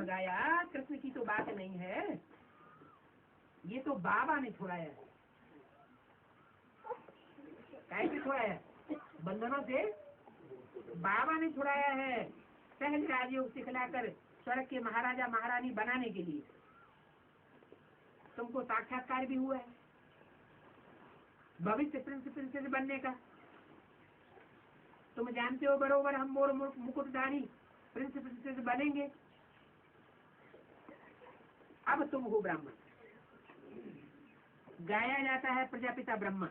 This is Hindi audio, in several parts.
भगाया, कृष्ण की तो बात नहीं है, ये तो बाबा ने छुड़ाया है। कैसे छुड़ाया? बंधनों से बाबा ने छुड़ाया है, सहज राजयोग सिखलाकर स्वर्ग के महाराजा महारानी बनाने के लिए। तुमको साक्षात्कार भी हुआ है भविष्य प्रिंस प्रिंसेस बनने का। तुम जानते हो बरोबर हम मोर मुकुटधारी प्रिंस प्रिंसेस बनेंगे। अब तुम हो ब्राह्मण, गाया जाता है प्रजापिता ब्रह्मा,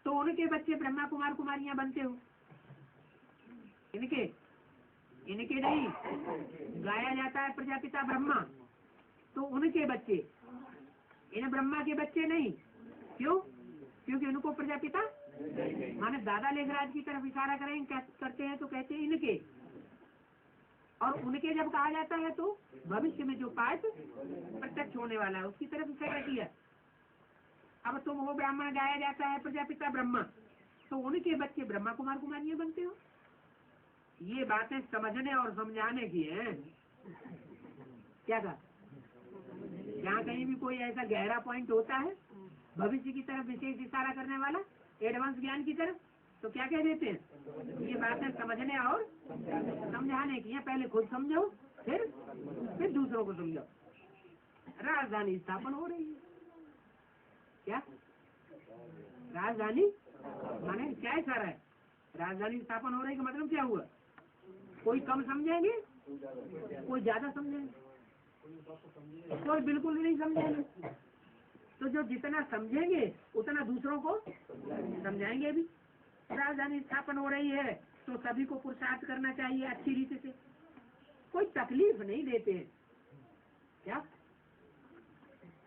तो उनके बच्चे ब्रह्मा कुमार कुमारियां बनते हो। इनके नहीं, गाया जाता है प्रजापिता ब्रह्मा, तो उनके बच्चे, इन ब्रह्मा के बच्चे नहीं। क्यों? क्योंकि उनको प्रजापिता माने दादा लेखराज की तरफ इशारा करते हैं तो कहते हैं इनके, और उनके जब कहा जाता है तो भविष्य में जो पाठ प्रत्यक्ष होने वाला है उसकी तरफ इशारा किया। अब तुम हो ब्राह्मण, गाया जाता है प्रजापिता ब्रह्मा, तो उनके बच्चे ब्रह्मा कुमार कुमारियां बनते हो। ये बातें समझने और समझाने की हैं। क्या कहा? जहाँ कहीं भी कोई ऐसा गहरा पॉइंट होता है भविष्य की तरफ विशेष इशारा करने वाला, एडवांस ज्ञान की तरफ, तो क्या कह देते हैं? ये बातें समझने और समझाने की हैं। पहले खुद समझो, फिर दूसरों को समझो। राजधानी स्थापन हो रही है। क्या राजधानी माने क्या इशारा है? राजधानी स्थापन हो रही का मतलब क्या हुआ? कोई कम समझेंगे, कोई ज्यादा समझेंगे, कोई बिल्कुल नहीं समझेंगे। तो जो जितना समझेंगे उतना दूसरों को समझाएंगे भी। राजधानी स्थापन हो रही है तो सभी को पुरुषार्थ करना चाहिए अच्छी रीति से, कोई तकलीफ नहीं देते हैं। क्या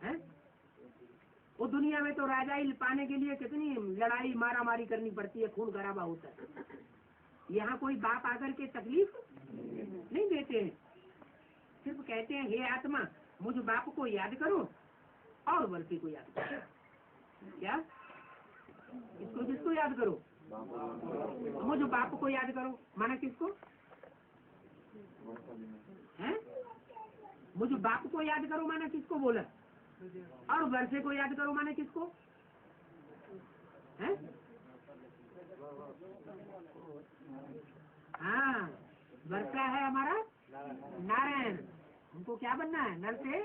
है? वो दुनिया में तो राजाई पाने के लिए कितनी लड़ाई मारा मारी करनी पड़ती है, खून खराबा होता है। यहाँ कोई बाप आकर के तकलीफ नहीं देते हैं, सिर्फ कहते हैं हे आत्मा मुझ बाप को याद करो और वर्षी को याद करो। क्या? किसको याद करो? मुझ बाप को याद करो माना किसको है? मुझ बाप को याद करो माना किसको बोला? और वर्षे को याद करो माने किसको है? हाँ, वर्षा है हमारा नारायण। हमको क्या बनना है? नर से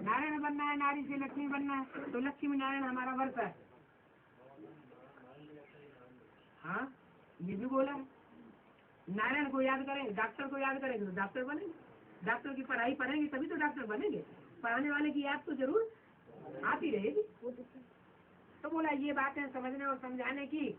नारायण बनना है, नारी से लक्ष्मी बनना है, तो लक्ष्मी नारायण हमारा वर्षा है। हाँ, ये भी बोला है। नारायण को याद करेंगे, डॉक्टर को याद करेंगे तो डॉक्टर बनेंगे। डॉक्टर की पढ़ाई पढ़ेंगे तभी तो डॉक्टर बनेंगे। पढ़ाने वाले की याद तो जरूर आती रहेगी। तो बोला ये बातें समझने और समझाने की।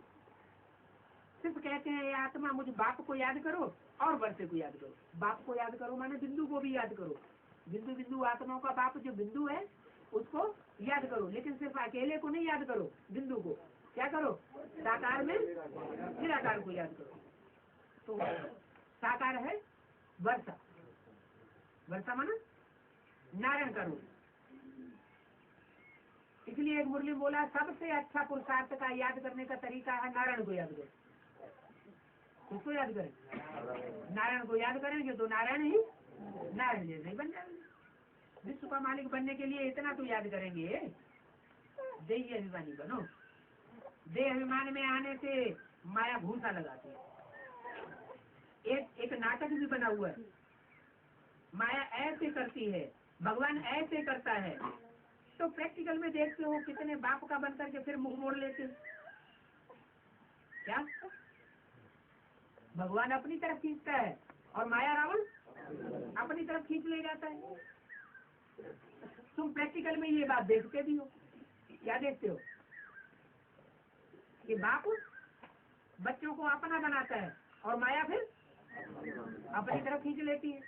सिर्फ कहते हैं ये आत्मा मुझे बाप को याद करो और वर्षे को याद करो। बाप को याद करो माने बिंदु को भी याद करो। बिंदु बिंदु आत्माओं का बाप जो बिंदु है उसको याद करो, लेकिन सिर्फ अकेले को नहीं याद करो। बिंदु को क्या करो? साकार में निराकार को याद करो। तो साकार है वर्षा, वर्षा माना नारायण का रूप। इसलिए एक मुरली बोला सबसे अच्छा पुरुषार्थ का याद करने का तरीका है नारायण को याद करो। किसको याद करें? नारायण को याद करेंगे तो नारायण ही नारायण जैसे ही बन जाएंगे। विश्व का मालिक बनने के लिए इतना तो याद करेंगे, देही अभिमानी बनो। देह अभिमान में आने से माया भूसा लगाती है। एक नाटक भी बना हुआ है, माया ऐसे करती है भगवान ऐसे करता है। तो प्रैक्टिकल में देखते हो कितने बाप का बनकर के फिर मुंह मोड़ लेते। क्या भगवान अपनी तरफ खींचता है और माया रावण अपनी तरफ खींच ले जाता है। तुम प्रैक्टिकल में ये बात देखते भी हो। क्या देखते हो? कि बाप बच्चों को अपना बनाता है और माया फिर अपनी तरफ खींच लेती है।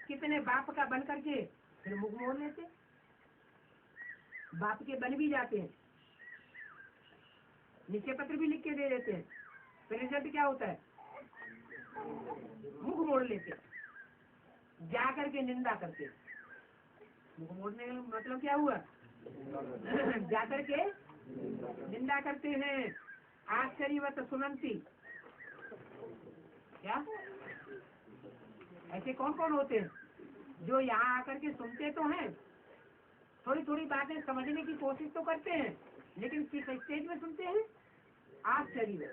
कितने बाप का बन करके फिर मुंह मोड़ लेते, बाप के बन भी जाते हैं, निश्चय पत्र भी लिख के दे देते हैं, फिर रिजल्ट क्या होता है? मुंह मोड़ लेते, जा करके निंदा करते। मुंह मोड़ने का मतलब क्या हुआ? जा करके निंदा करते हैं। आश्चर्यवत सुनंती, क्या ऐसे कौन कौन होते हैं जो यहाँ आकर के सुनते तो हैं, थोड़ी थोड़ी बातें समझने की कोशिश तो करते हैं, लेकिन किस स्टेज में सुनते हैं? आश्चर्य में।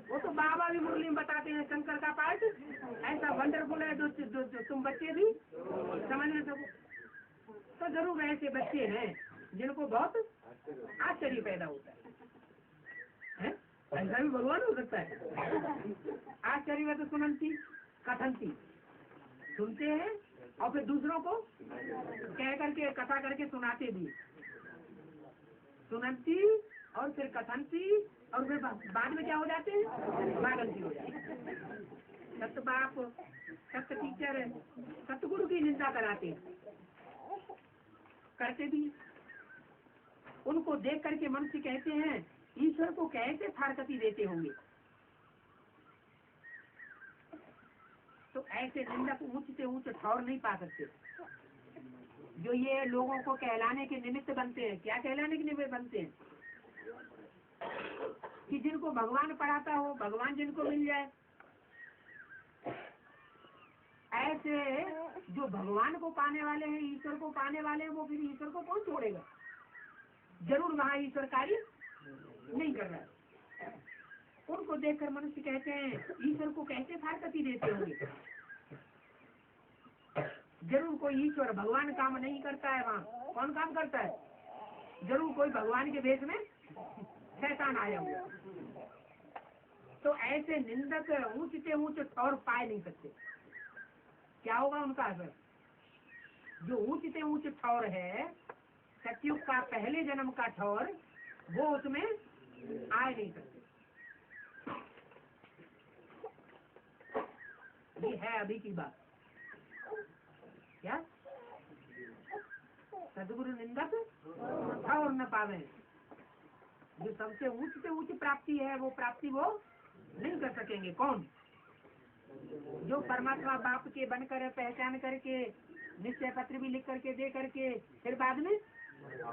वो तो बाबा भी मुरली में बताते हैं शंकर का पाठ ऐसा वंडरफुल है जो तुम बच्चे भी समझ न सको। तो जरूर ऐसे बच्चे हैं जिनको बहुत आश्चर्य पैदा होता है? ऐसा भी भगवान हो सकता है? आश्चर्य में तो सुनती कथनती सुनते हैं और फिर दूसरों को कह करके कथा करके सुनाते भी, सुनती और फिर कथनती और फिर बाद में क्या हो जाते हैं? भागंती हो जाते हैं। सत्य बाप सत्य टीचर सतगुरु की निंदा कराते हैं, करते भी। उनको देख करके मनुष्य कहते हैं ईश्वर को कैसे फारकती देते होंगे। तो ऐसे निंदक ऊंच से ऊंच ठौर नहीं पा सकते जो ये लोगों को कहलाने के निमित्त बनते हैं। क्या कहलाने के निमित्त बनते हैं? कि जिनको भगवान पढ़ाता हो, भगवान जिनको मिल जाए। ऐसे जो भगवान को पाने वाले हैं, ईश्वर को पाने वाले हैं, वो फिर ईश्वर को कौन छोड़ेगा? जरूर वहाँ ईश्वर कार्य नहीं कर रहा है। उनको देखकर मनुष्य कहते हैं ईश्वर को कैसे फारकती देते होंगे। जरूर कोई ईश्वर भगवान काम नहीं करता है, वहाँ कौन काम करता है? जरूर कोई भगवान के भेष में शैतान आया हुआ। तो ऐसे निंदक ऊंच से ऊंच ठौर पाए नहीं सकते। क्या होगा उनका असर? जो ऊंच से ऊंच ठौर है, सतयुग का पहले जन्म का ठौर, वो उसमें आ नहीं सकते। ये है अभी की बात। क्या सदगुरु निंदक ठौर न पावे। जो सबसे ऊंच से ऊंच प्राप्ति है, वो प्राप्ति वो नहीं कर सकेंगे। कौन? जो परमात्मा बाप के बनकर पहचान करके निश्चय पत्र भी लिख करके दे करके फिर बाद में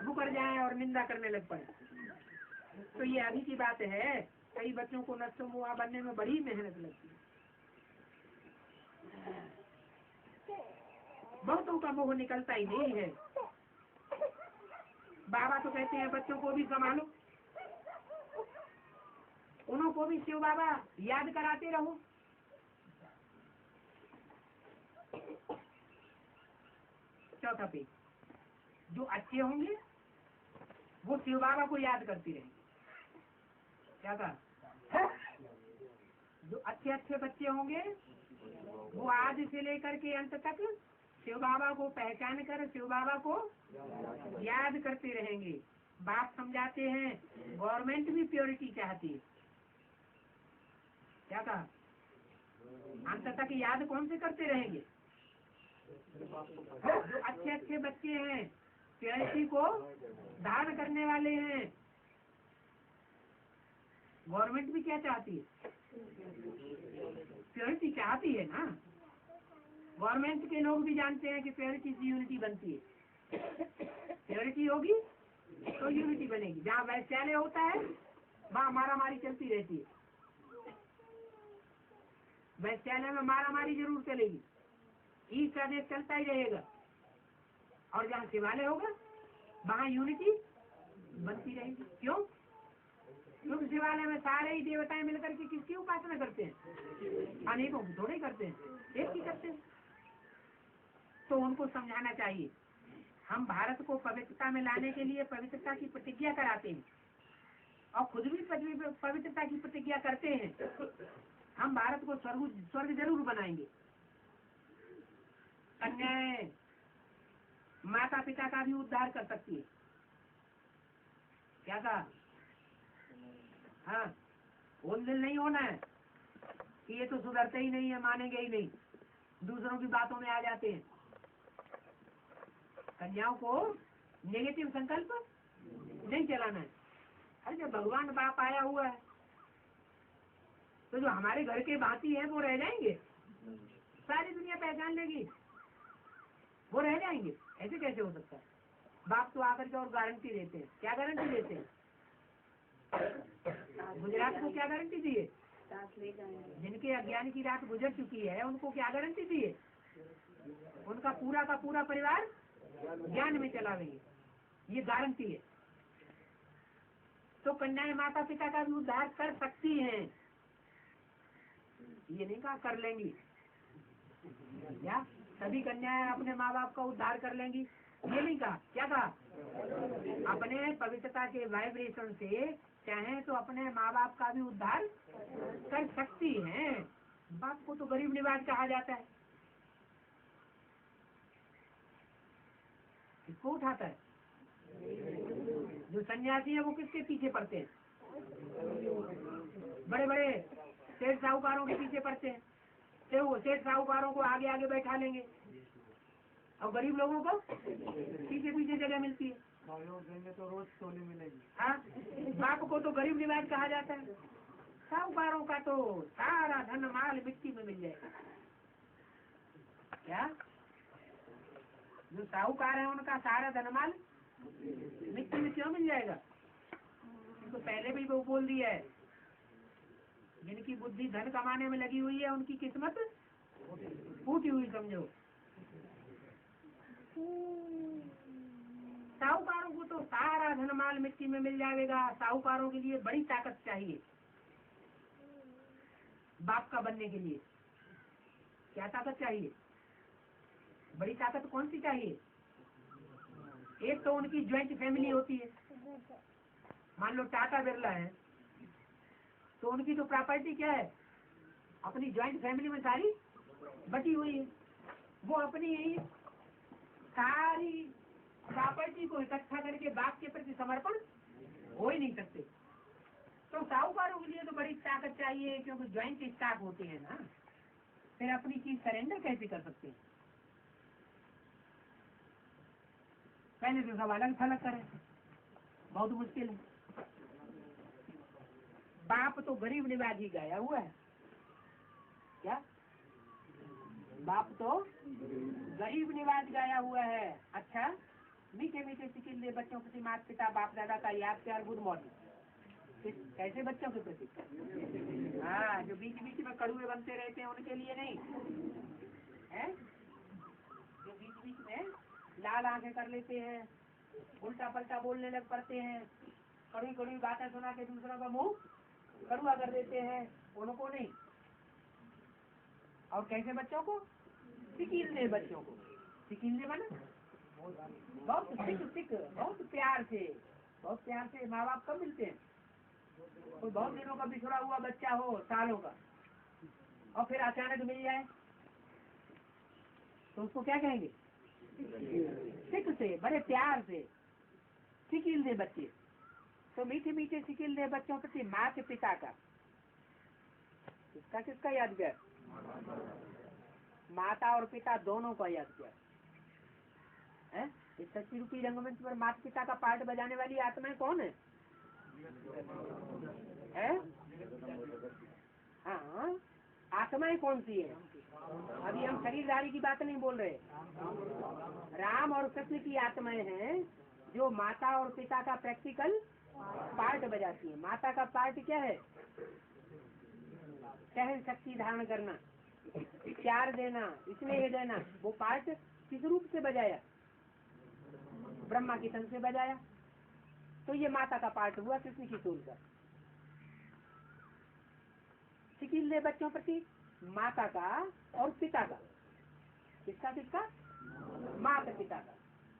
मुकर जाए और निंदा करने लग पड़े। तो ये अभी की बात है। कई बच्चों को नष्ट मुआ बनने में बड़ी मेहनत लगती है। बहुतों का मोह निकलता ही नहीं है। बाबा तो कहते हैं बच्चों को भी संभालो, उनको भी शिव बाबा याद कराते रहो। चौथा पेज, जो अच्छे होंगे वो शिव बाबा को याद करती रहेंगे। क्या कहा? जो अच्छे अच्छे बच्चे होंगे वो आज से लेकर के अंत तक शिव बाबा को पहचान कर शिव बाबा को याद करते रहेंगे। बाप समझाते हैं गवर्नमेंट भी प्योरिटी चाहती है। क्या कहा? अंत तक याद कौन से करते रहेंगे? जो अच्छे अच्छे बच्चे हैं, प्योरिटी को धारण करने वाले हैं। गवर्नमेंट भी क्या चाहती है? प्योरिटी चाहती है ना। गवर्नमेंट के लोग भी जानते हैं कि प्योरिटी से यूनिटी बनती है। प्योरिटी होगी तो यूनिटी बनेगी। जहाँ वैश्यालय होता है वहाँ मारामारी चलती रहती है। वैश्यालय में मारामारी जरूर चलेगी, ईस्ट आदेश चलता ही रहेगा। और जहाँ शिवालय होगा वहाँ यूनिटी बनती रहेगी। क्यों? क्योंकि शिवालय में सारे ही देवताएं मिलकर के किसकी उपासना करते हैं? अनेकों की थोड़े करते हैं, एक ही करते हैं। तो उनको समझाना चाहिए। हम भारत को पवित्रता में लाने के लिए पवित्रता की प्रतिज्ञा कराते हैं और खुद भी पवित्रता की प्रतिज्ञा करते हैं। हम भारत को स्वर्ग जरूर बनाएंगे। कन्याएं माता पिता का भी उद्धार कर सकती है। क्या कहा? हाँ, उन दिल नहीं होना है कि ये तो सुधरते ही नहीं है, मानेंगे ही नहीं, दूसरों की बातों में आ जाते हैं। कन्याओं को नेगेटिव संकल्प नहीं चलाना है। अरे जब भगवान बाप आया हुआ है तो जो हमारे घर के भांति है वो रह जाएंगे? सारी दुनिया पहचान लेगी, वो रह जाएंगे? ऐसे कैसे हो सकता है? बाप तो आकर के और गारंटी देते हैं। क्या गारंटी देते हैं? गुजरात को क्या गारंटी दी है? जिनके अज्ञान की रात गुजर चुकी है उनको क्या गारंटी दी है? उनका पूरा का पूरा परिवार ज्ञान में चला गई है, ये गारंटी है। तो कन्याएं माता पिता का भी उद्धार कर सकती हैं, ये नहीं कहा कर लेंगी। क्या सभी कन्याएं अपने माँ बाप का उद्धार कर लेंगी? ये नहीं कहा। क्या कहा? अपने पवित्रता के वाइब्रेशन से चाहे तो अपने माँ बाप का भी उद्धार कर सकती हैं। बाप को तो गरीब निवाज कहा जाता है, किसको उठाता है? जो सन्यासी है वो किसके पीछे पड़ते हैं? बड़े बड़े सेठ साहूकारों के पीछे पड़ते हैं, तो वो सेठ साहूकारों को आगे आगे बैठा लेंगे और गरीब लोगों को पीछे पीछे जगह मिलती है। देंगे तो रोज टोली मिलेगी। हाँ, बाप को तो गरीब निवाज कहा जाता है, साहूकारों का तो सारा धन माल मिट्टी में मिल जाएगा। क्या जो साहूकार है उनका सारा धन माल मिट्टी में क्यों मिल जाएगा? तो पहले भी वो बोल दिया है, जिनकी बुद्धि धन कमाने में लगी हुई है उनकी किस्मत फूटी हुई समझो। साहूकारों को तो सारा धन माल मिट्टी में मिल जाएगा। साहूकारों के लिए बड़ी ताकत चाहिए बाप का बनने के लिए। क्या ताकत चाहिए? बड़ी ताकत कौन सी चाहिए? एक तो उनकी ज्वाइंट फैमिली होती है। मान लो टाटा बिरला है तो उनकी तो प्रॉपर्टी क्या है? अपनी ज्वाइंट फैमिली में सारी बटी हुई है। वो अपनी सारी प्रॉपर्टी को इकट्ठा करके बाप के प्रति समर्पण हो ही नहीं सकते। तो साहूकारों के लिए तो बड़ी ताकत चाहिए, क्योंकि ज्वाइंट स्टॉक होते हैं ना, फिर अपनी चीज सरेंडर कैसे कर सकते हैं? पहले तो सब अलग थलग करें, बहुत मुश्किल है। बाप तो गरीब निवाज ही गया हुआ है। क्या बाप तो गरीब निवाज गया हुआ है। अच्छा, मीठे मीठे सिकिल्ले बच्चों के प्रति माता पिता बाप दादा का याद प्यार गुड मॉर्निंग। कैसे बच्चों के प्रति? हाँ, जो बीच बीच में कड़ुए बनते रहते हैं उनके लिए नहीं है, जो बीच बीच में लाल आंखें कर लेते हैं, उल्टा पलटा बोलने लग पड़ते हैं, कड़वी कड़वी बातें सुना के दूसरों का मुंह कड़ुआ कर देते हैं, उनको नहीं। और कैसे बच्चों को? सिकिल्ले बच्चों को। सिकिल्ले बना बहुत सिक बहुत प्यार से माँ बाप कब मिलते हैं? कोई बहुत दिनों का बिछड़ा हुआ बच्चा हो, सालों का, और फिर अचानक मिल जाए तो उसको क्या कहेंगे? सिक से, बड़े प्यार से सिकिल्ले बच्चे। तो मीठे मीठे सिकिल्ले बच्चों प्रति माता पिता का किसका किसका याद किया? माता और पिता दोनों का याद किया है। इस 80 रुपये रंगमंच पर माता पिता का पार्ट बजाने वाली आत्माएं कौन है? हाँ, आत्माएं कौन सी है? अभी हम शरीरधारी की बात नहीं बोल रहे। राम और कृष्ण की आत्माएं हैं जो माता और पिता का प्रैक्टिकल पार्ट बजाती है। माता का पार्ट क्या है? सहन शक्ति धारण करना, प्यार देना, स्नेह देना। वो पार्ट किस रूप से बजाया? ब्रह्मा की तन से बजाया। तो ये माता का पार्ट हुआ कृष्ण की सूल का। सिकिल्ले बच्चों प्रति माता का और पिता का। किसका किसका? माता पिता का।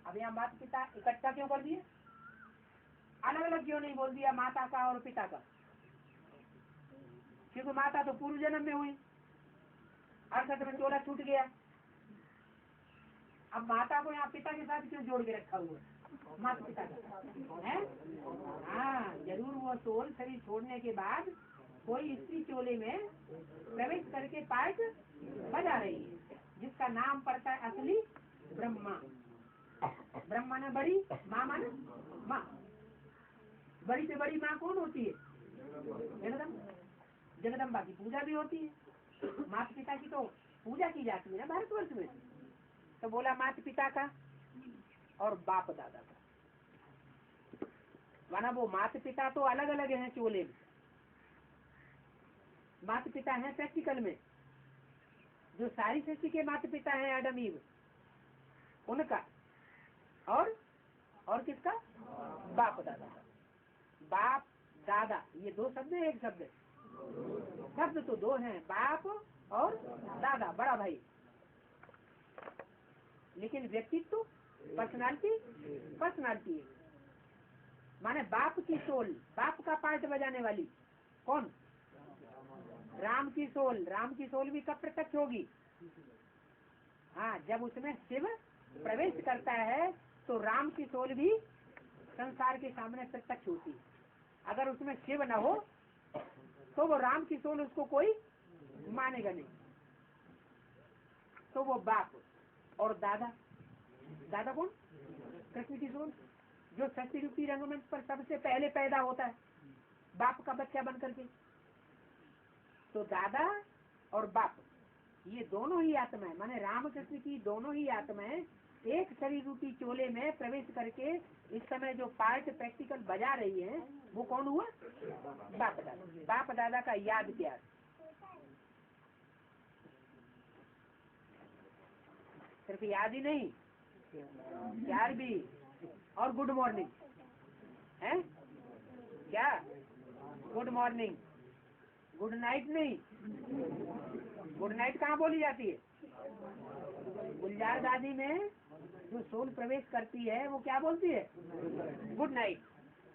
अब यहाँ माता पिता इकट्ठा क्यों कर दिए? अलग अलग क्यों नहीं बोल दिया माता का और पिता का? क्योंकि माता तो पूर्व जन्म में हुई, 68 में चोला छूट गया। अब माता को यहाँ पिता के साथ क्यों जोड़ के रखा हुआ है? माता पिता का है। हाँ, जरूर वो सोल शरीर छोड़ने के बाद कोई स्त्री चोले में प्रवेश करके पार्ट बजा रही है, जिसका नाम पड़ता है असली ब्रह्मा। ब्रह्मा ने बड़ी, माँ माने माँ। बड़ी से बड़ी माँ कौन होती है? जगदम्बा। जगदम्बा की पूजा भी होती है। माता पिता की तो पूजा की जाती है ना भारतवर्ष में। तो बोला माता पिता का और बाप दादा का। माना वो माता पिता तो अलग अलग हैं चोले में, माता पिता हैं प्रैक्टिकल में, जो सारी सृष्टि के माता पिता हैं आदम ईव उनका, और किसका, बाप दादा। बाप दादा ये दो शब्द है, एक शब्द है? शब्द तो दो हैं, बाप और दादा, बड़ा भाई। लेकिन व्यक्तित्व पर्सनालिटी है। माने बाप की सोल, बाप का पार्ट बजाने वाली कौन? राम की सोल भी कब प्रत्यक्ष होगी? हाँ, जब उसमें शिव प्रवेश करता है तो राम की सोल भी संसार के सामने प्रत्यक्ष होती है। अगर उसमें शिव न हो तो वो राम की सोल उसको कोई मानेगा नहीं। तो वो बाप और दादा कौन? कृष्ण की सोल, जो सृष्टि रूपी रंगमंच पर सबसे पहले पैदा होता है बाप का बच्चा बन करके। तो दादा और बाप ये दोनों ही आत्माएं, माने रामकृष्ण की दोनों ही आत्माएं एक शरीर रूपी चोले में प्रवेश करके इस समय जो पार्ट प्रैक्टिकल बजा रही हैं वो कौन हुआ? बाप दादा। बाप दादा का याद प्यार, सिर्फ याद ही नहीं, प्यार भी, और गुड मॉर्निंग है क्या? गुड मॉर्निंग, गुड नाइट नहीं। गुड नाइट कहाँ बोली जाती है? गुलजार दादी में जो सोल प्रवेश करती है वो क्या बोलती है? Good night.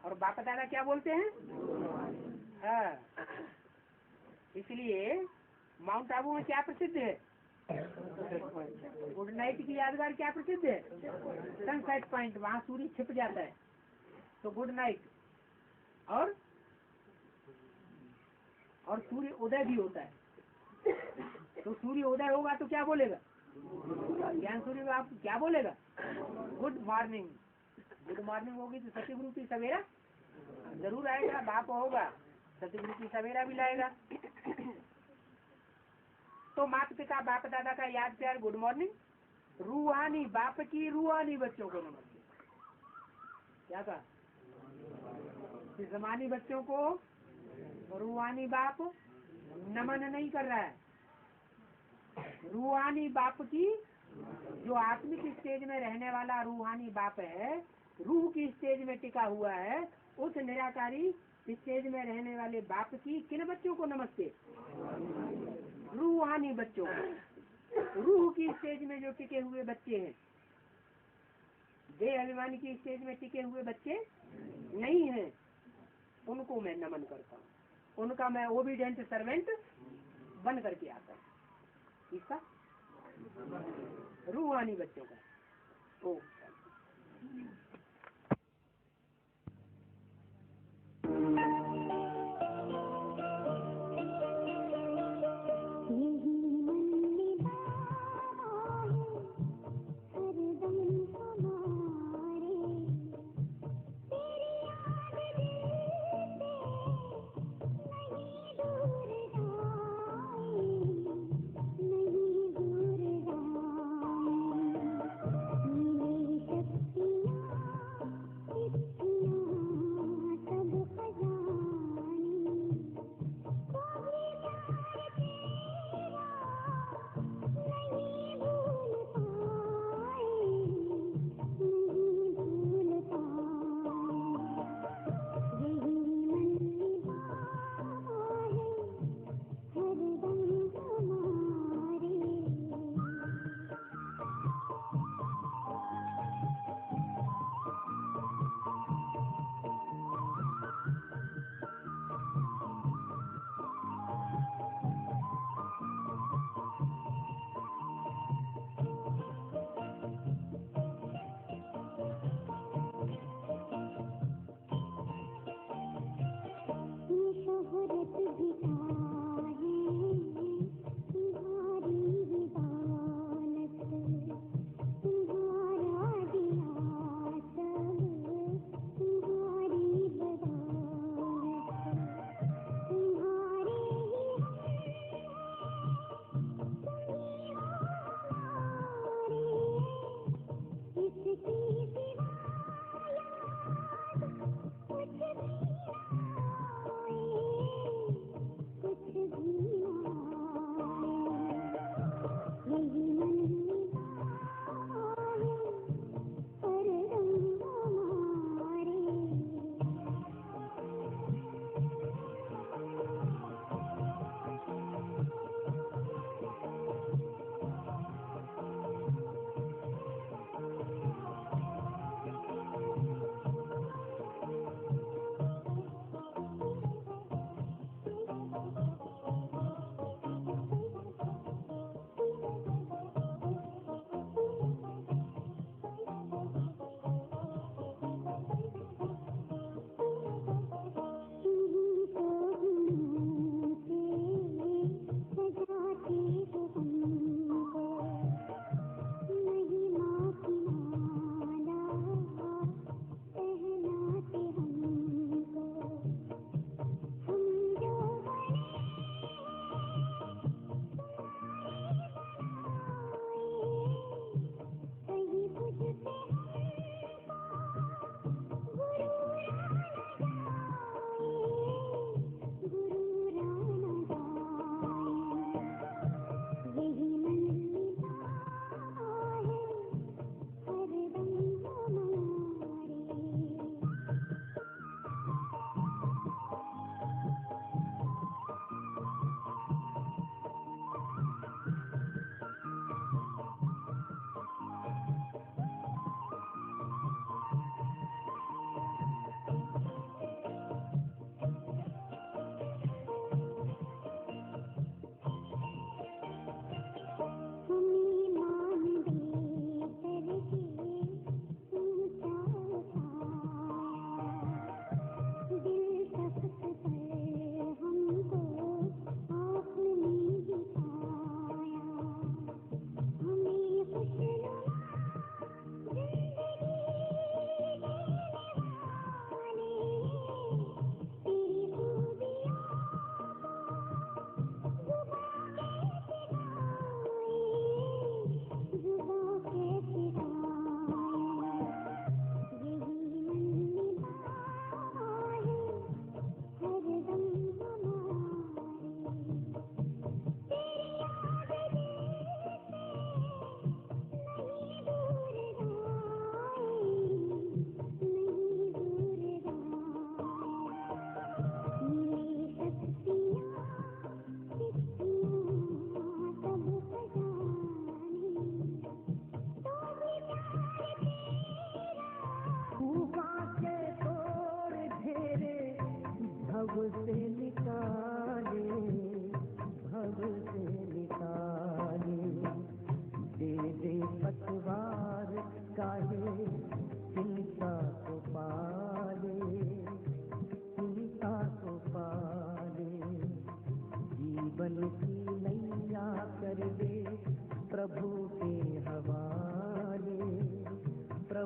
और बाप दादा क्या बोलते हैं? हाँ। इसलिए माउंट आबू में क्या प्रसिद्ध है? गुड नाइट की यादगार क्या प्रसिद्ध है? सनसेट पॉइंट, वहाँ सूर्य छिप जाता है तो गुड नाइट। और सूर्य उदय भी होता है, तो सूर्य उदय होगा तो क्या बोलेगा? ज्ञान सूर्य आप क्या बोलेगा? Good morning. गुड मॉर्निंग होगी तो सतयुग की सवेरा जरूर आएगा, बाप होगा सतयुग की सवेरा भी लाएगा। तो माता पिता बाप दादा का याद प्यार, गुड मॉर्निंग। रूहानी, बाप की रूहानी बच्चों को नमस्ते। क्या कहा? जिस्मानी बच्चों को रूहानी बाप नमन नहीं कर रहा है। रूहानी बाप की, जो आत्मिक स्टेज में रहने वाला रूहानी बाप है, रूह की स्टेज में टिका हुआ है, उस निराकारी स्टेज में रहने वाले बाप की किन बच्चों को नमस्ते? रूहानी बच्चों को। रूह की स्टेज में जो टिके हुए बच्चे हैं, देह अभिमानी की स्टेज में टिके हुए बच्चे नहीं हैं, उनको मैं नमन करता हूँ, उनका मैं ओबीडिएंट सर्वेंट बन करके आता हूँ। इसका रूहानी बच्चों का। ओ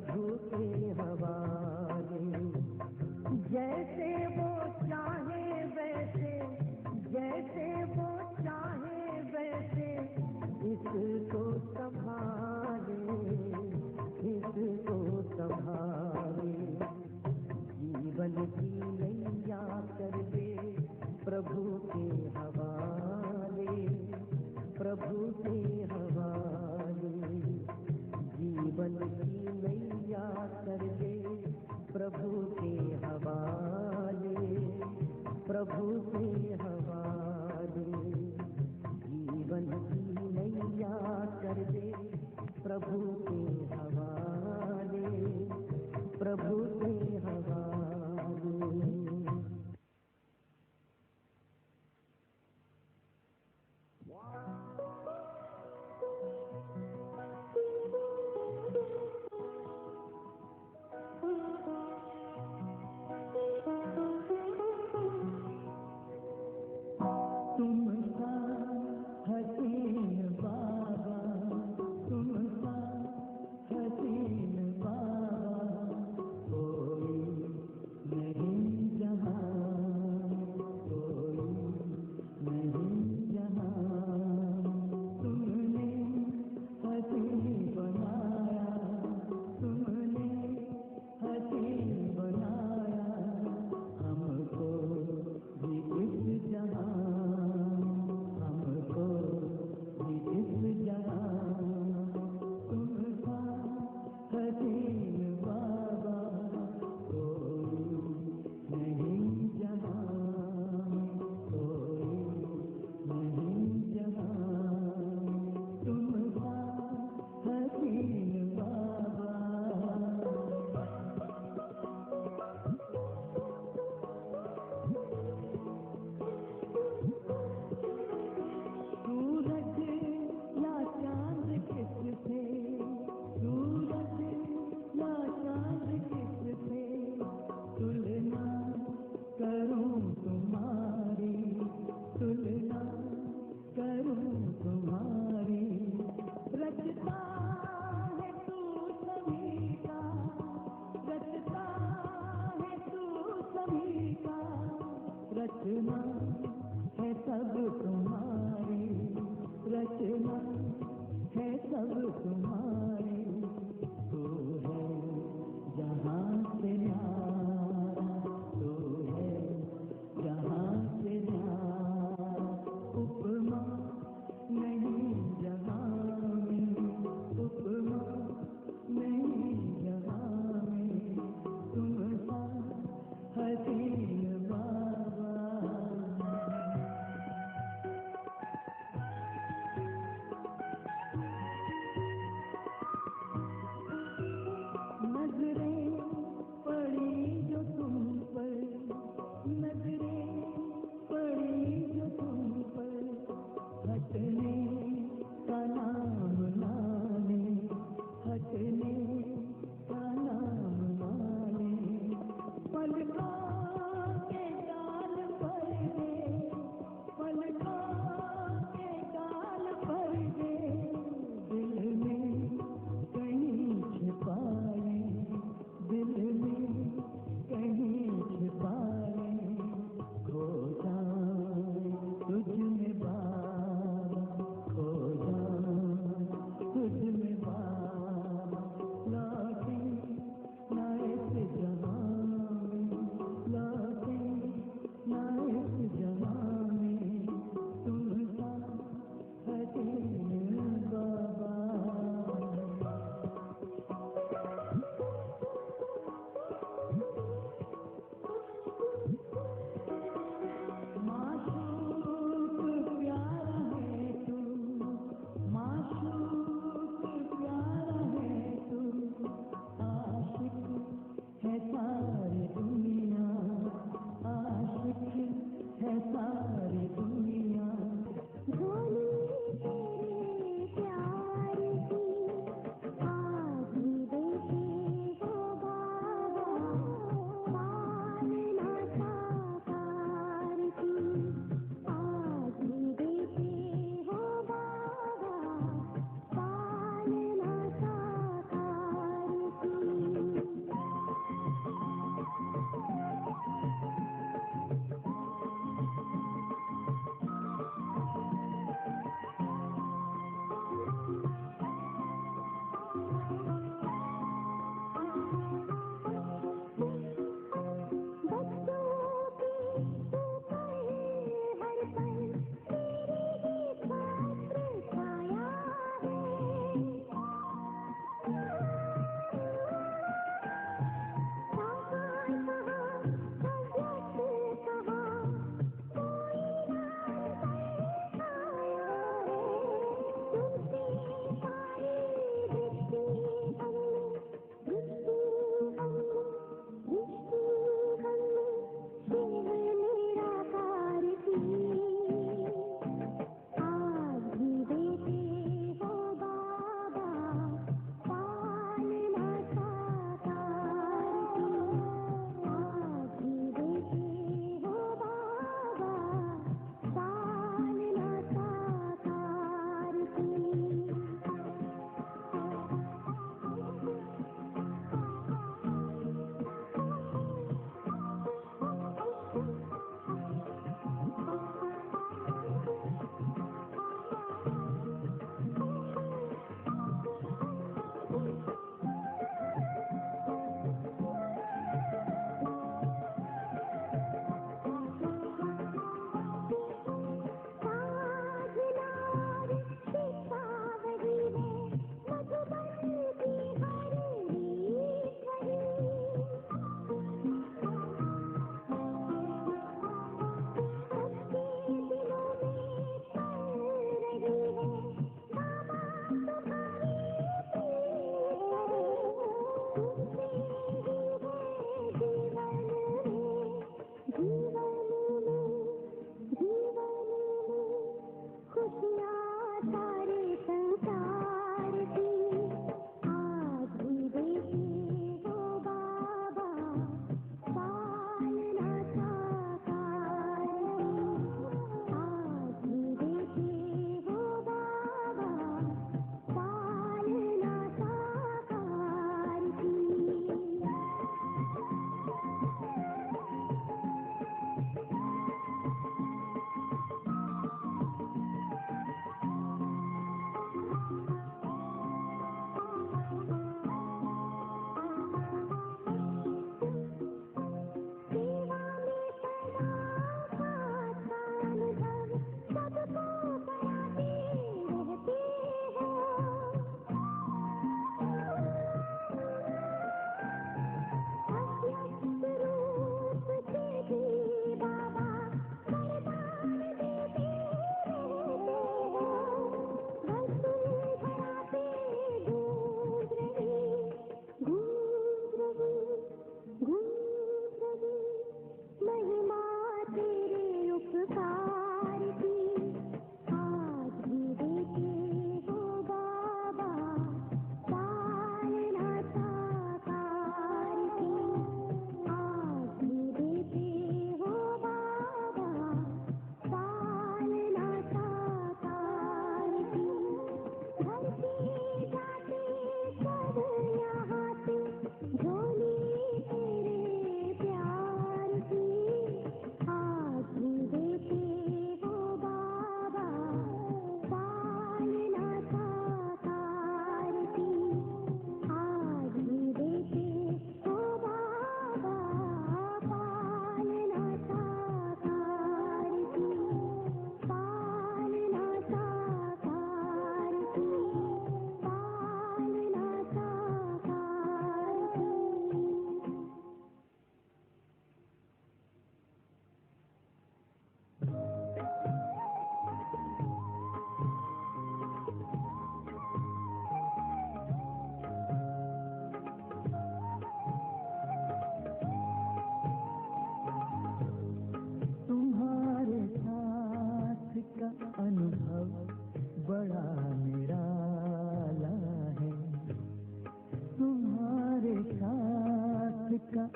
प्रभु के हवाले। जैसे वो चाहे वैसे, जैसे वो चाहे वैसे इसको संभाले, इसको संभाले। जीवन की नैया कर दे प्रभु के हवाले, प्रभु के हवाले। जीवन की नैया कर दे प्रभु के हवाले, प्रभु के हवाले। जीवन की नैया कर दे प्रभु के हवाले, प्रभु के हवाले। तुमसा हसीन बाबा, तुमसा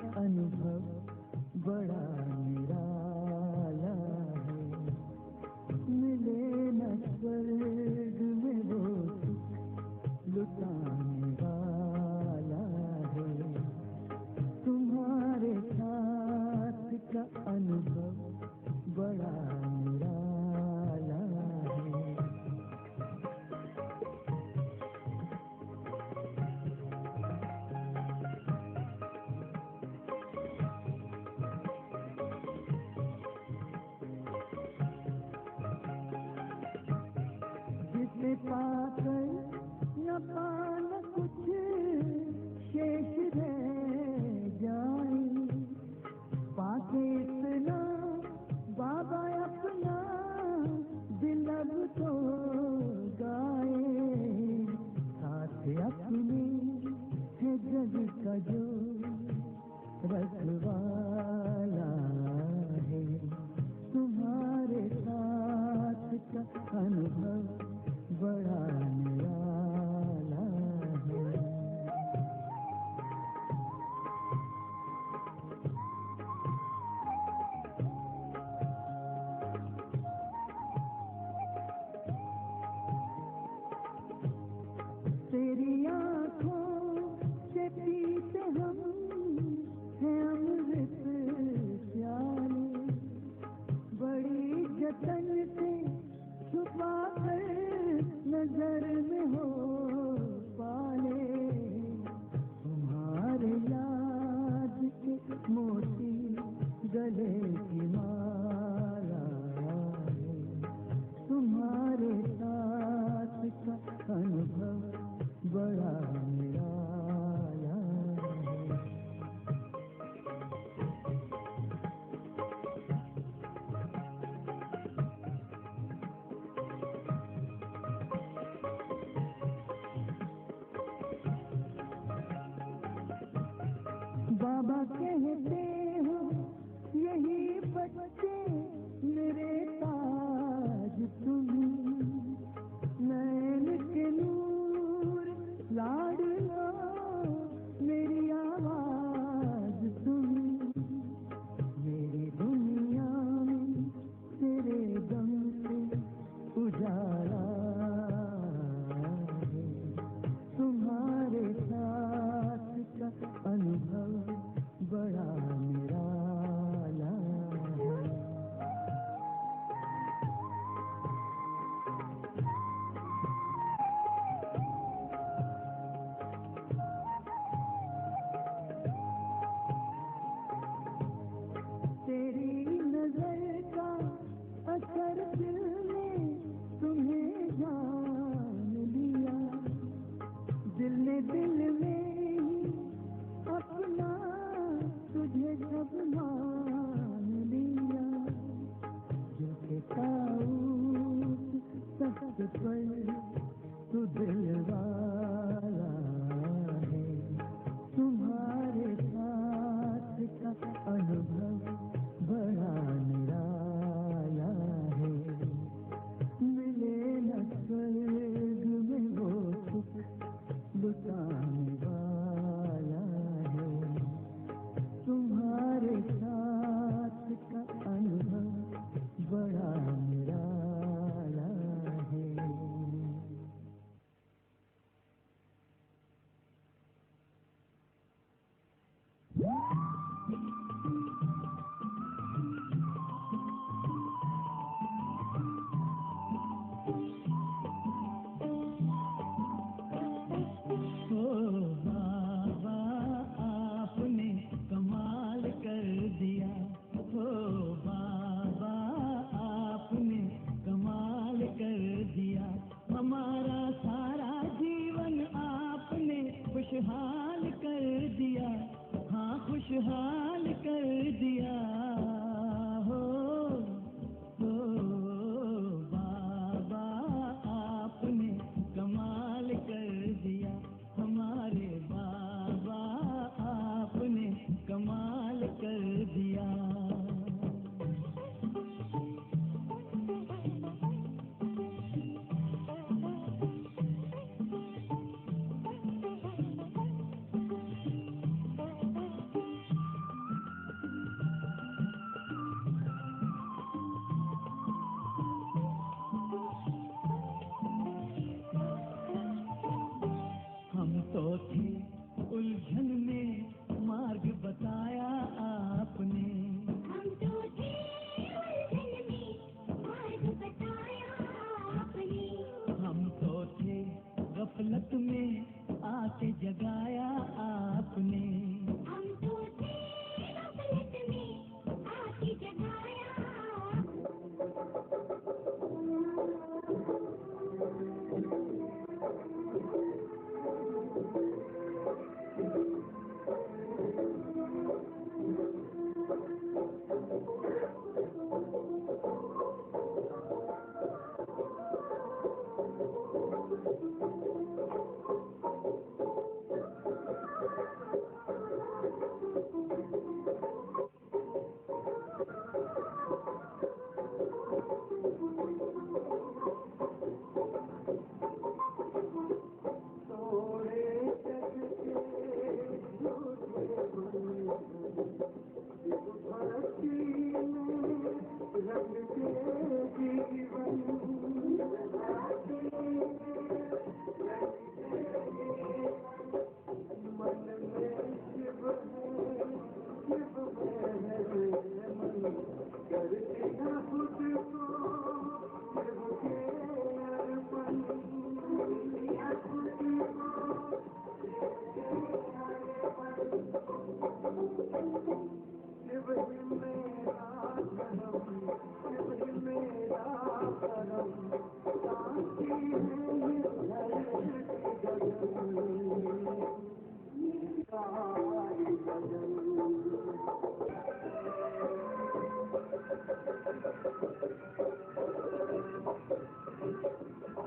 अनुभव बड़ा निराला है। मिले न स्वर्ग में वो सुख लुटाने वाला है। तुम्हारे साथ का अनुभव बड़ा निराला है। जिसे पाकर न पाना कुछ शेष रह जाए, पाके इतना बाबा अपना दिल अब तो गाए। साथ अपने है जग का जो रखवाला है। तुम्हारे साथ का अनुभव बड़ा निराला है। तेरी आँखों से पीते हम हैं अमृत प्याले, बड़ी जतन से छुपा कर नजर में हो पाले। तुम्हारे याद के मोती गले की माला है। तुम्हारे साथ का अनुभव बड़ा निराला है। बाबा कहते हो यही बच्चे मेरे ताज तुम, नैन के नूर लाडलो मेरी आवाज तुम। मेरी दुनिया में तेरे दम से उजाला है। तुम्हारे साथ का अनुभव बड़ा निराला है। तेरी नजर का असर दिल ने तुम्हें जान लिया। दिल ने दिल में ही अपना तुझे सब मान लिया। दिल के ताऊत सख्त पर तू दिल वाला है। तुम्हारे साथ का अनुभव बड़ा निराला है। मिले न स्वर्ग में वो सुख लुटाने वाला है। तुम्हारे साथ का अनुभव बड़ा निराला है। बाबा आपने कमाल कर दिया। ओ बाबा आपने कमाल कर दिया। हमारा सारा जीवन आपने खुशहाल कर दिया। हाँ खुशहाल कर दिया। हो बाबा आपने कमाल कर दिया। हमारे बाबा आपने कमाल कर दिया।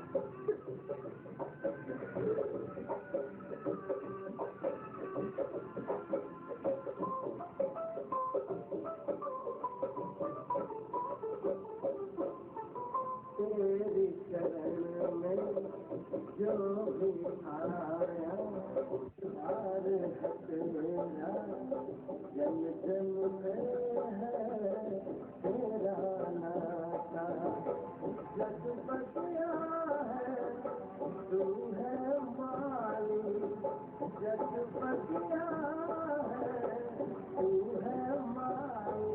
तेरी शरण में जो भी आया हार है तेरा जन जन में है तेरा नाता जग बतिया है तू है माली जग बतिया है तू है माली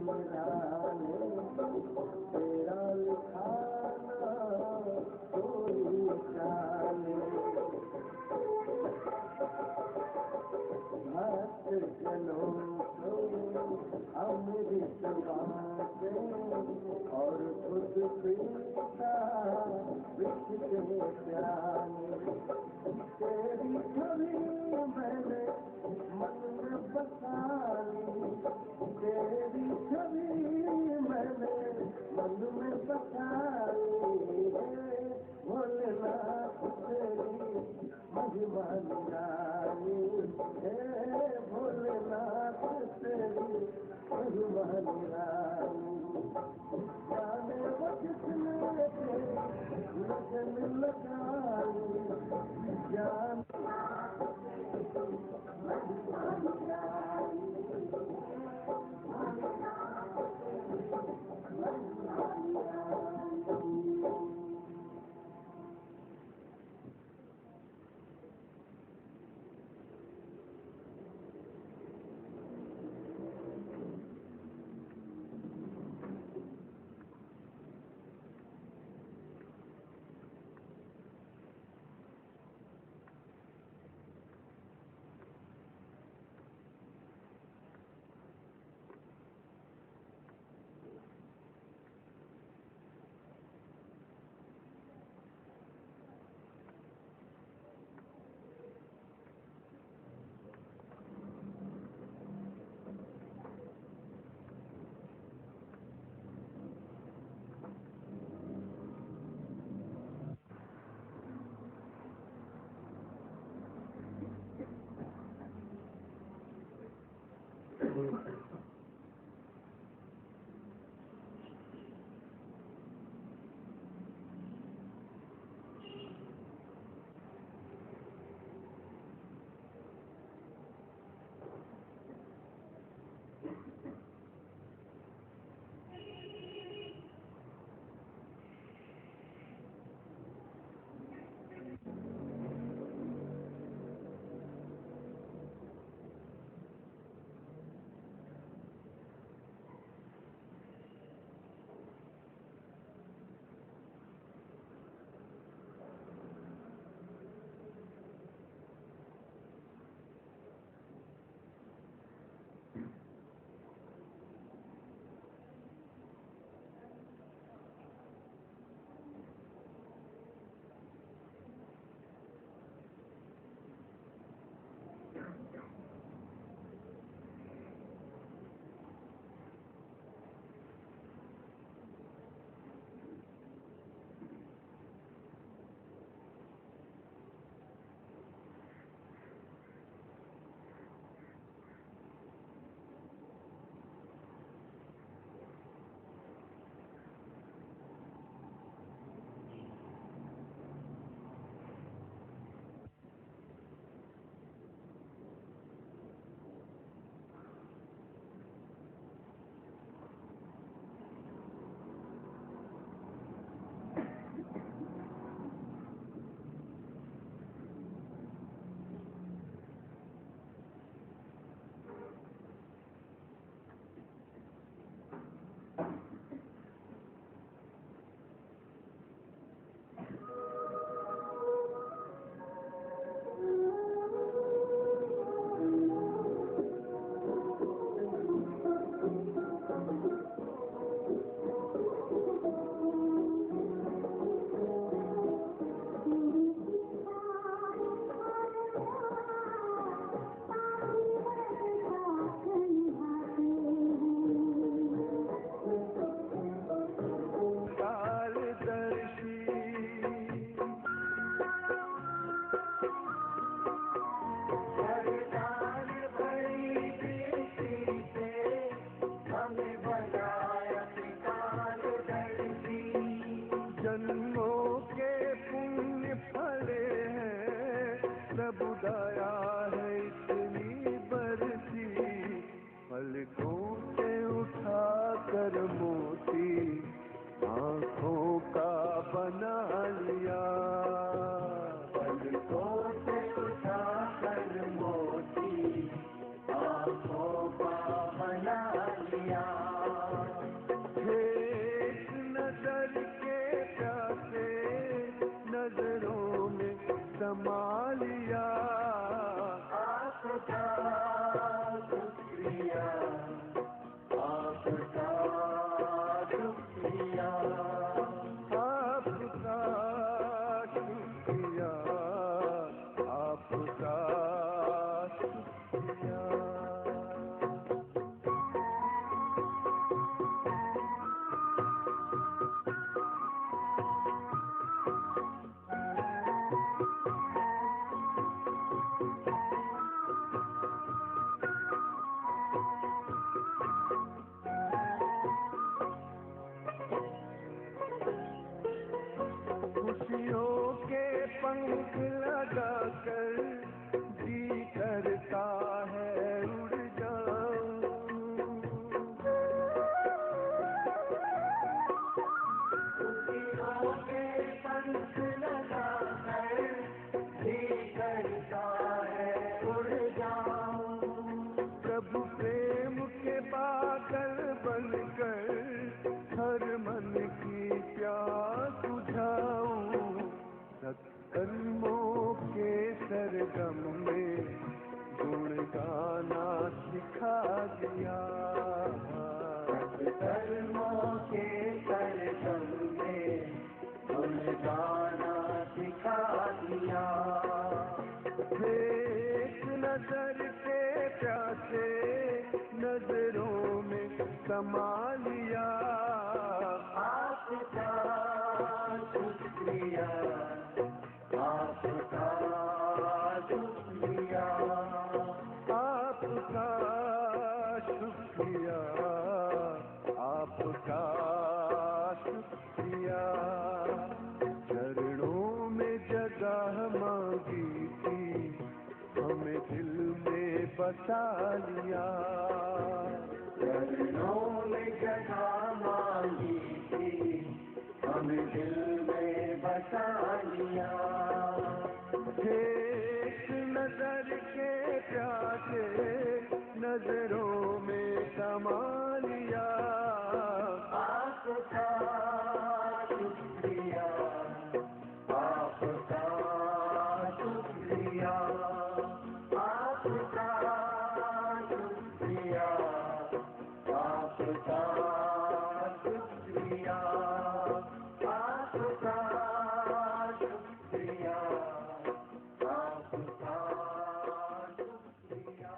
भोलेनाथ तेरा लिखाना कोई जाने भक्त जनों को अमृत बाटे और खुद पीता विष के प्याले तेरी छवि मैंने मन में बसा ली तेरी छवि मैंने मन में बसा ली भोलेनाथ तेरी महिमा निराली हे भोलेनाथ तेरी महिमा निराली जाने वो किसने तेरी लगन लगाई जान प्रभु दया है इतनी बरसी, पलकों से उठा कर मोती आँखों का बना लिया, पलकों से उठा कर मोती आँखों का बना लिया। एक नजर के प्यासे नजरों में समा लिया, आपका शुक्रिया, आपका शुक्रिया, आपका शुक्रिया, आपका शुक्रिया। खुशियों के पंख लगाकर जी करता है उड़ जाऊं, खुशियों के पंख लगाकर जी करता है उड़ जाऊं, प्रभु प्रेम के पागल बनकर हर मन की प्यास बुझाऊं, सत्कर्मों के सरगम में गुण गाना सिखा दिया, सत्कर्मों के सरगम में गुण गाना सिखा दिया। एक नजर के प्यासे नजरों में समा लिया, आपका शुक्रिया, आपका शुक्रिया, आपका शुक्रिया, आपका शुक्रिया। चरणों में जगह मांगी थी, हमें दिल में बसा लिया, चरणों में जगह मांगी थी, हमें दिल में बसा लिया। एक नजर के प्यासे नजरों में समा लिया, आपका शुक्रिया, आपका शुक्रिया, आपका शुक्रिया, आपका शुक्रिया, आपका शुक्रिया, आपका शुक्रिया।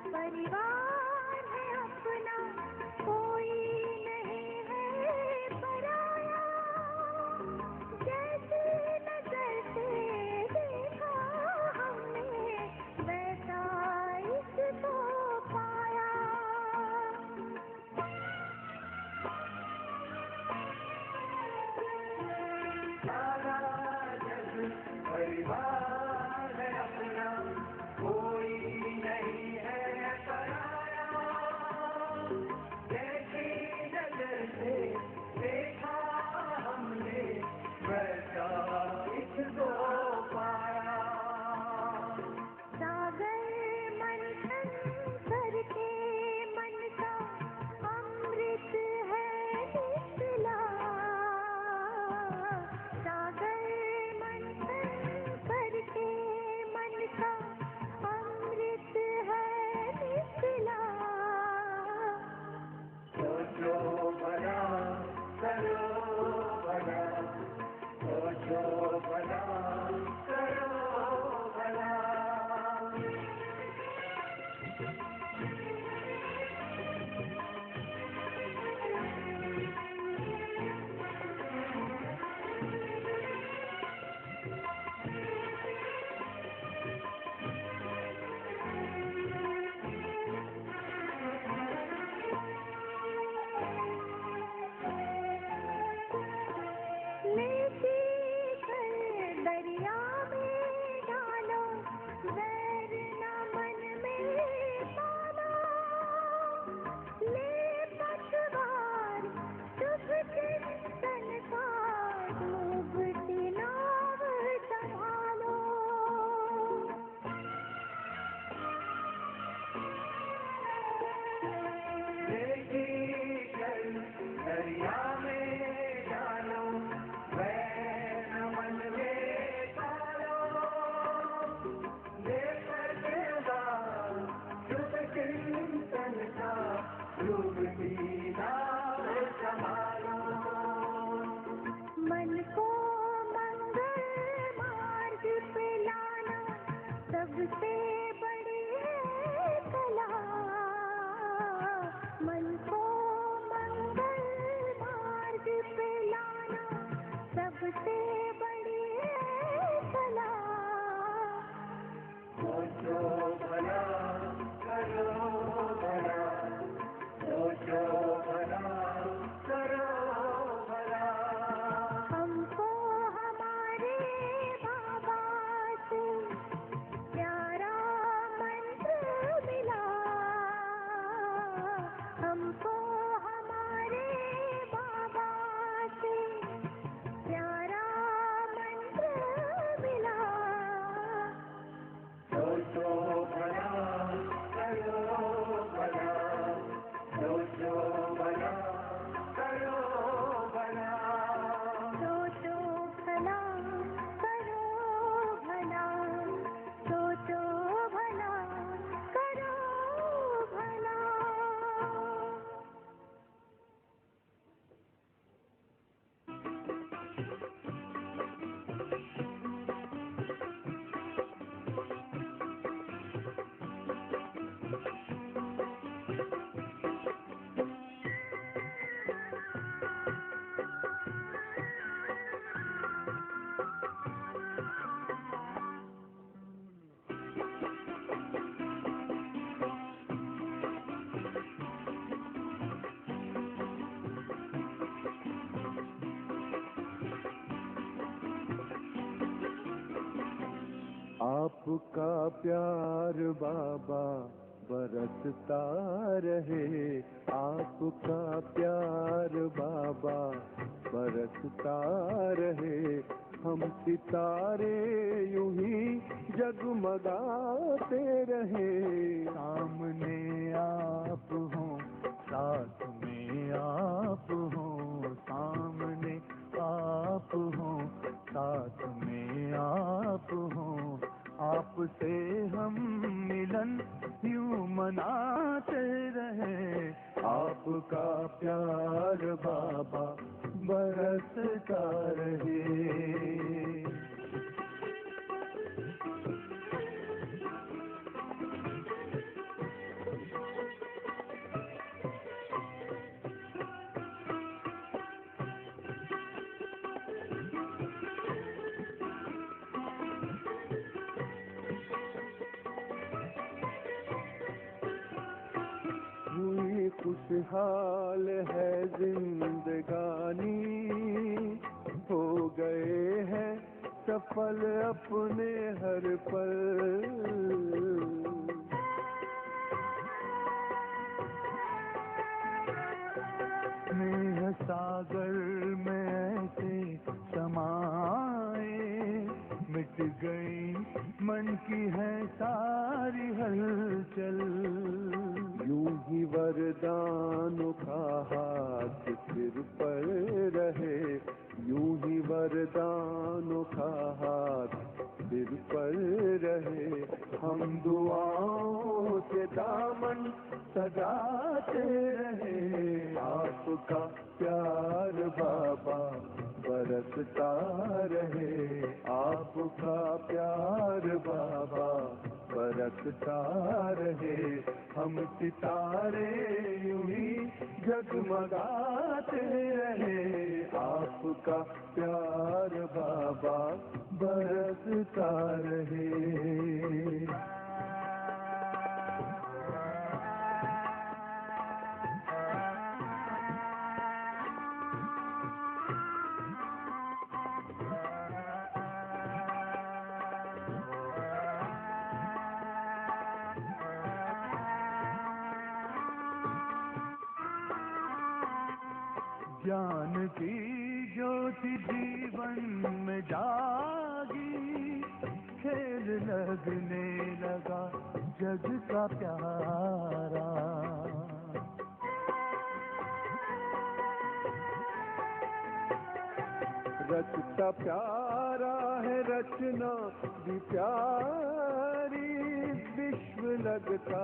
परिवार है अपना, कोई नहीं है पराया। जैसे नजर से देखा हमने, वैसा इसको पाया। सारा जग परिवार है अपना, कोई नहीं है पराया। जैसी नजर से देखा हमने, वैसा इसको पाया। सागर मंथन करके मन का अमृत है निकला। सागर मंथन करके आपका प्यार बाबा बरसता रहे, आपका प्यार बाबा बरसता रहे। हम सितारे यूं ही जगमगाते रहे। सामने आप हो, साथ में आप हो, सामने आप हो, साथ में आप हो। आपसे हम मिलन यूं मनाते रहे। आपका प्यार बाबा बरसता रहे। हुई खुशहाल है जिंदगानी, हो गए हैं सफल अपने हर पल। स्नेह सागर में ऐसे समाए, मिट गई मन की है सारी हलचल। यूं ही वरदानों का हाथ सिर पर रहे, यूं ही वरदानों का हाथ सिर पर रहे। हम दुआओं से दामन सजाते रहे। आपका प्यार बाबा बरसता रहे। आपका प्यार बाबा बरसता रहे। हम सितारे यूं ही जगमगाते रहे। आपका प्यार बाबा बरसता रहे। ज्ञान की ज्योति जीवन में जागी, खेल लगने लगा जग का प्यारा। रचता प्यारा है रचना भी प्यारी, विश्व लगता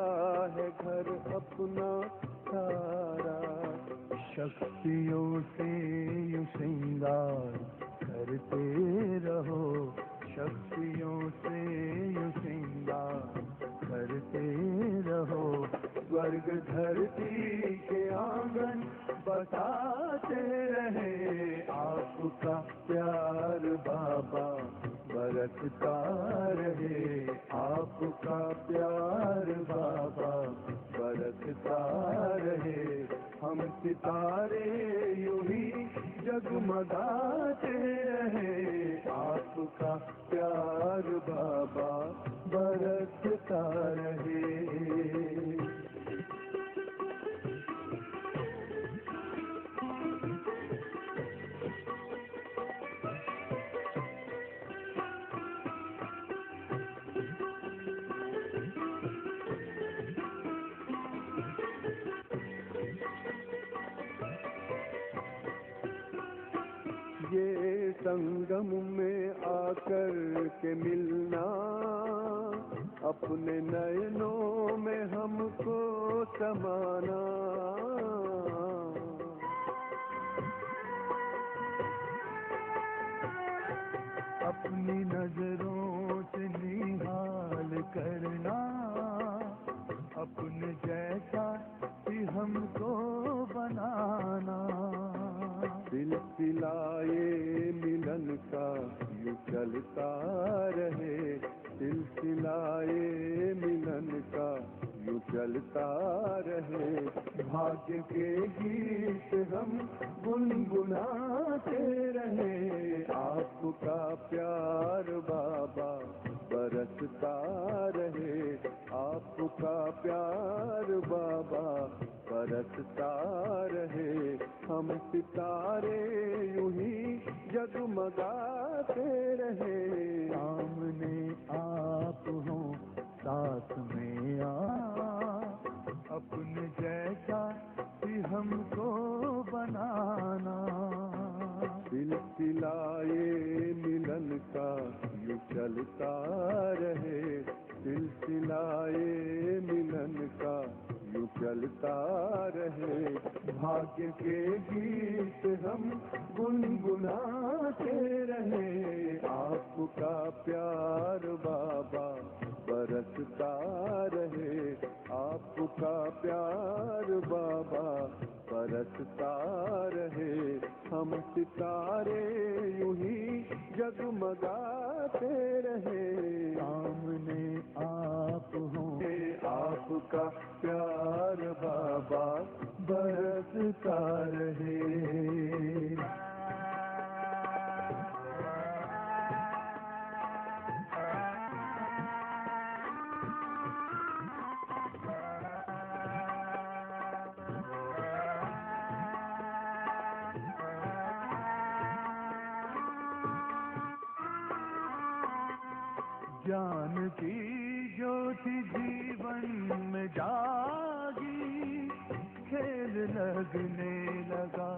है घर अपना सारा। शक्तियों से यूं श्रृंगार करते रहो, शक्तियों से यूं श्रृंगार करते रहो। स्वर्ग धरती के आंगन बसाते रहे। आपका प्यार बाबा बरसता रहे। आपका प्यार बाबा बरसता रहे। हम सितारे यूं ही जगमगाते रहे। आपका प्यार बाबा बरसता रहे। ये संगम में आकर के मिलना, अपने नयनों में हमको समाना। अपनी नजरों से निहाल करना, अपने जैसा ही हमको बनाना। सिलसिलाए मिलन का यूं चलता रहे। सिलसिलाए मिलन का यूं चलता रहे। भाग्य के गीत हम गुनगुनाते रहे। आपका प्यार बाबा बरसता रहे आपका प्यार बाबा, बरसता रहे। हम सितारे यूं ही जगमगाते रहे। सामने आप हो साथ में आप, अपने जैसा भी हमको बनाना। सिलसिलाए मिलन का यूं चलता रहे, सिलसिलाए मिलन का यूं चलता रहे। भाग्य के गीत हम गुनगुनाते रहे। आपका प्यार बाबा बरसता रहे, आपका प्यार बाबा बरसता रहे। हम सितारे यूं ही जगमगाते रहे। सामने आप हो आपका प्यार बाबा बरसता रहे। ज्ञान की ज्योति जीवन में जागी, खेल लगने लगा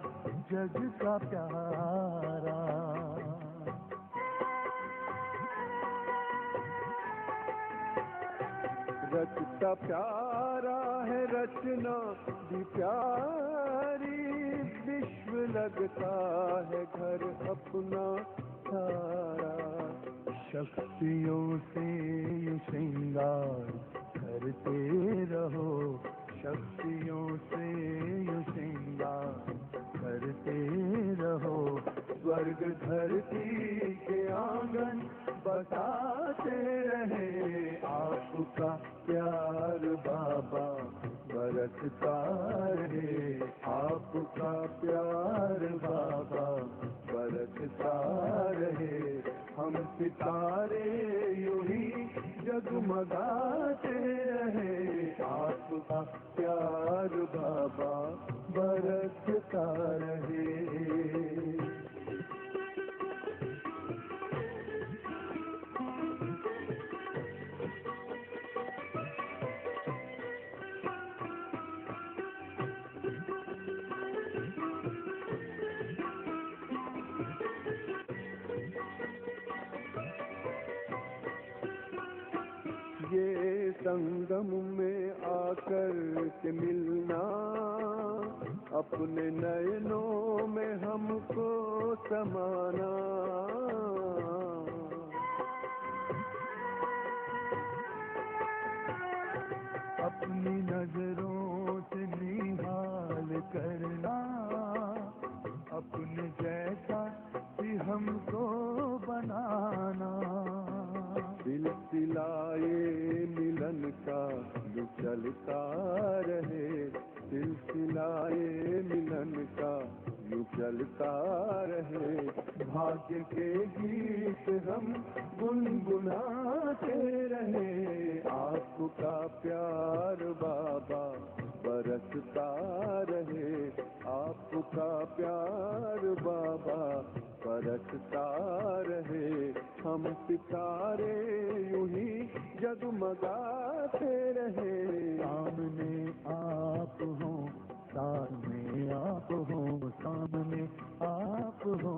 जग का प्यारा। रचता प्यारा है रचना भी प्यारी, विश्व लगता है घर अपना सारा। शक्तियों से ये श्रृंगार करते रहो, शक्तियों से ये श्रृंगार करते रहो। स्वर्ग धरती के आंगन बसाते रहे। आपका प्यार बाबा बरसता रहे, आपका प्यार बाबा बरसता रहे। हम सितारे यूं ही जगमगाते रहे। आपका प्यार बाबा बरसता रहे। ये संगम में आकर के मिलना, अपने नयनों में हमको समाना। अपनी नजरों से निहाल करना, अपने जैसा भी हमको बनाना। सिलसिलाए मिलन का यूं चलता रहे, सिलसिलाए मिलन का यूं चलता रहे। भाग्य के गीत हम गुनगुनाते रहे। आपका प्यार बाबा बरसता रहे, आपका प्यार बाबा बरसता रहे। हम सितारे यूं ही जगमगाते रहे। सामने आप हो साथ में आप हो, सामने आप हो